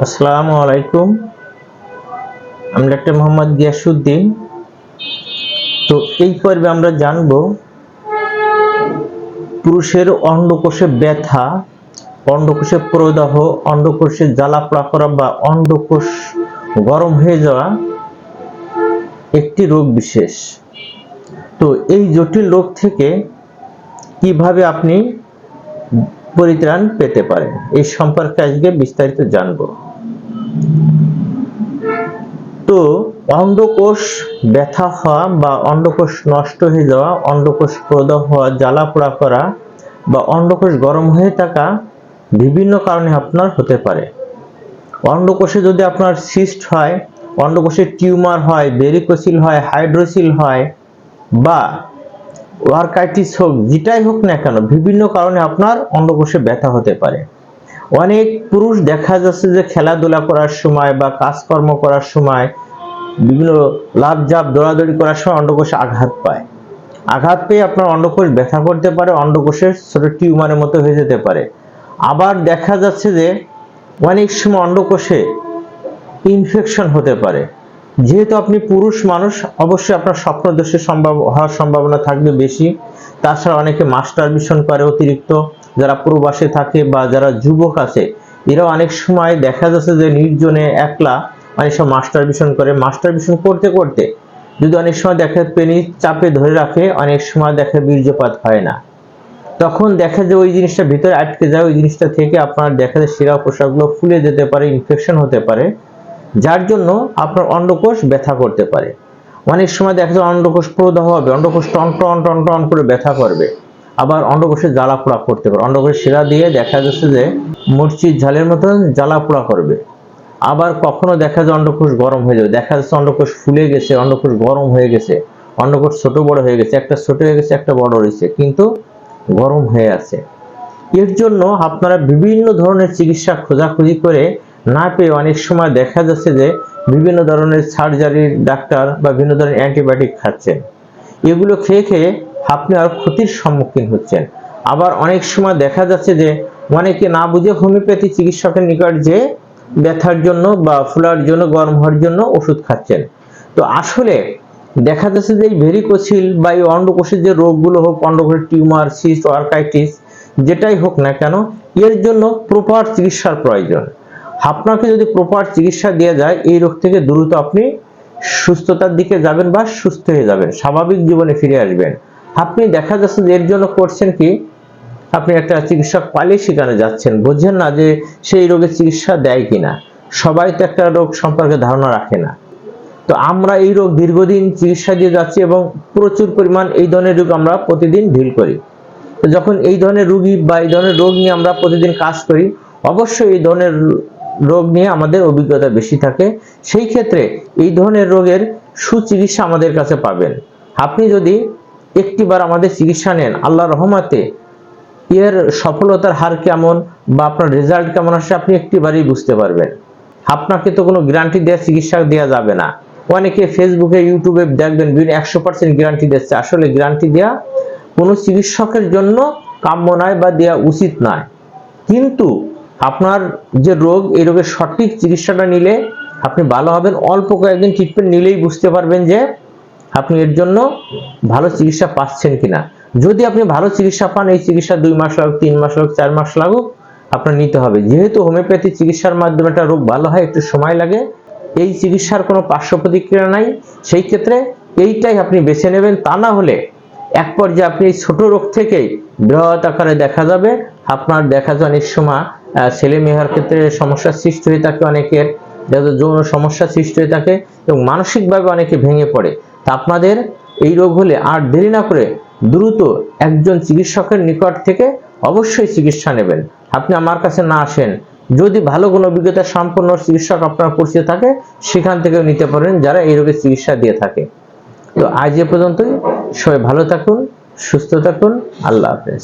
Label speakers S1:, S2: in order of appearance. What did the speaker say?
S1: আসসালামু আলাইকুম। আমি ডাক্তার মোহাম্মদ গিয়াসউদ্দিন। তো এই পর্বে আমরা জানব পুরুষের অন্ডকোষে ব্যথা, অন্ডকোষে প্রদাহ, অন্ডকোষে জ্বালাপোড়া করা বা অন্ডকোষ গরম হয়ে যাওয়া একটি রোগ বিশেষ। তো এই জটিল রোগ থেকে কিভাবে আপনি পরিত্রাণ পেতে পারেন এই সম্পর্কে আজকে বিস্তারিত জানব। তো অন্ডকোষ ব্যথা হওয়া বা অন্ডকোষ নষ্ট হয়ে যাওয়া, অন্ডকোষ প্রদাহ হওয়া, জ্বালাপোড়া করা বা অন্ডকোষ গরম হয়ে থাকা বিভিন্ন কারণে আপনার হতে পারে। অন্ডকোষে যদি আপনার সিস্ট হয়, অন্ডকোষে টিউমার হয়, ভেরিকোসিল হয়, হাইড্রোসিল হয় বা ওয়ারকাইটিস হোক, যেটাই হোক না কেন বিভিন্ন কারণে আপনার অন্ডকোষে ব্যথা হতে পারে। অনেক পুরুষ দেখা যাচ্ছে যে খেলাধুলা করার সময় বা কাজকর্ম করার সময়, বিভিন্ন লাফঝাপ দৌড়াদৌড়ি করার সময় অন্ডকোষে আঘাত পায়। আঘাত পেয়ে আপনার অন্ডকোষ ব্যথা করতে পারে, অন্ডকোষের ছোট টিউমারের মতো হয়ে যেতে পারে। আবার দেখা যাচ্ছে যে অনেক সময় অন্ডকোষে ইনফেকশন হতে পারে। যেহেতু আপনি পুরুষ মানুষ, অবশ্যই আপনার স্বপ্নদোষে হওয়ার সম্ভাবনা থাকবে বেশি। তাছাড়া অনেকে মাস্টারবেশন করে অতিরিক্ত, যারা প্রবাসে থাকে বা যারা যুবক আছে, এরা অনেক সময় দেখা যাচ্ছে যে নির্জনে একলা অনেক সময় মাস্টারবেশন করে। মাস্টারবেশন করতে করতে যদি অনেক সময় দেখে পেনিস চাপে ধরে রাখে, অনেক সময় দেখে বীর্যপাত হয় না, তখন দেখা যায় ওই জিনিসটা ভিতরে আটকে যায়। ওই জিনিসটা থেকে আপনার দেখা যায় শিরা প্রশাখগুলো ফুলে যেতে পারে, ইনফেকশন হতে পারে, যার জন্য আপনার অন্ডকোষ ব্যথা করতে পারে। অনেক সময় দেখা যায় অন্ডকোষ প্রদাহ হবে, অন্ডকোষ টন টন টন টন করে ব্যথা করবে। আবার অন্ডকোষে জ্বালাপোড়া করতে পারে, অন্ডকোষ শিরা দিয়ে দেখা যাচ্ছে যে মরচির ঝালের মতন জ্বালাপোড়া করবে। আবার কখনো দেখা যায় অন্ডকোষ গরম হয়ে যাবে, দেখা যাচ্ছে অন্ডকোষ ফুলে গেছে, অন্ডকোষ গরম হয়ে গেছে, অন্ডকোষ ছোট বড় হয়ে গেছে, একটা ছোট হয়ে গেছে, একটা বড় হয়েছে, কিন্তু গরম হয়ে আছে। এর জন্য আপনারা বিভিন্ন ধরনের চিকিৎসা খোঁজাখুঁজি করে না পেয়ে অনেক সময় দেখা যাচ্ছে যে বিভিন্ন ধরনের সার্জারির ডাক্তার বা বিভিন্ন ধরনের অ্যান্টিবায়োটিক খাচ্ছেন। এগুলো খেয়ে খেয়ে আপনি আর ক্ষতির সম্মুখীন হচ্ছেন। আবার অনেক সময় দেখা যাচ্ছে যে অনেকে না বুঝে হোমিওপ্যাথি চিকিৎসকের নিকট যে ব্যথার জন্য বা ফুলার জন্য, গরম হওয়ার জন্য ওষুধ খাচ্ছেন। তো আসলে দেখা যাচ্ছে যে এই ভেরিকোসিল বা এই অন্ডকোষের যে রোগগুলো হোক, অন্ডকোষের টিউমার, সিস্ট, ওয়ারকাইটিস, যেটাই হোক না কেন, এর জন্য প্রপার চিকিৎসার প্রয়োজন। আপনাকে যদি প্রপার চিকিৎসা দেওয়া যায়, এই রোগ থেকে দ্রুত আপনি সুস্থতার দিকে যাবেন বা সুস্থ হয়ে যাবেন, স্বাভাবিক জীবনে ফিরে আসবেন। আপনি দেখা যাচ্ছে যে এর জন্য করছেন কি, আপনি একটা চিকিৎসক পালিয়ে সেখানে যাচ্ছেন, বুঝছেন না যে সেই রোগের চিকিৎসা দেয় কিনা। সবাই তো একটা রোগ সম্পর্কে ধারণা রাখে না। তো আমরা এই রোগ দীর্ঘদিন চিকিৎসা দিয়ে যাচ্ছি এবং প্রচুর পরিমাণ এই ধরনের রোগ আমরা প্রতিদিন ডিল করি। তো যখন এই ধরনের রোগী বা এই ধরনের রোগ নিয়ে আমরা প্রতিদিন কাজ করি, অবশ্যই এই ধরনের রোগ নিয়ে আমাদের অভিজ্ঞতা বেশি থাকে। সেই ক্ষেত্রে এই ধরনের রোগের সুচিকিৎসা আমাদের কাছে পাবেন। আপনি যদি একটিবার আমাদের চিকিৎসা নেন, আল্লাহর রহমতে এর সফলতার হার কেমন বা আপনার রেজাল্ট কেমন আসে আপনি একটিবারই বুঝতে পারবেন। আপনাকে তো কোনো গ্যারান্টি দেওয়া চিকিৎসা দেওয়া যাবে না। অনেকে ফেসবুকে, ইউটিউবে দেখবেন 100% গ্যারান্টি দিচ্ছে। আসলে গ্যারান্টি দেওয়া কোনো চিকিৎসকের জন্য কাম্য নয় বা দেওয়া উচিত নয়। কিন্তু আপনার যে রোগ, এই রোগের সঠিক চিকিৎসাটা নিলে আপনি ভালো হবেন। অল্প কয়েকদিন ট্রিটমেন্ট নিলেই বুঝতে পারবেন যে আপনি এর জন্য ভালো চিকিৎসা পাচ্ছেন কিনা। যদি আপনি ভালো চিকিৎসা পান, এই চিকিৎসা 2 মাস লাগুক, 3 মাস লাগুক, 4 মাস লাগুক, আপনার নিতে হবে। যেহেতু হোমিওপ্যাথি চিকিৎসার মাধ্যমে একটা রোগ ভালো হয়, একটু সময় লাগে, এই চিকিৎসার কোনো পার্শ্ব প্রতিক্রিয়া নাই, সেই ক্ষেত্রে এইটাই আপনি বেছে নেবেন। তা না হলে এক পর্যায়ে আপনি এই ছোট রোগ থেকেই বৃহৎ আকারে দেখা যাবে। আপনার দেখা যায় অনেক সময় ছেলে মেয়ের ক্ষেত্রে সমস্যার সৃষ্টি হয়ে থাকে, অনেকের যৌন সমস্যা সৃষ্টি হয়ে থাকে এবং মানসিকভাবে অনেকে ভেঙে পড়ে। তা আপনাদের এই রোগ হলে আর দেরি না করে দ্রুত একজন চিকিৎসকের নিকট থেকে অবশ্যই চিকিৎসা নেবেন। আপনি আমার কাছে না আসেন, যদি ভালো কোনো অভিজ্ঞতা সম্পন্ন চিকিৎসক আপনার পরিচিত থাকে, সেখান থেকেও নিতে পারেন, যারা এই রোগের চিকিৎসা দিয়ে থাকে। তো আজ এ পর্যন্তই। সবাই ভালো থাকুন, সুস্থ থাকুন। আল্লাহ হাফেজ।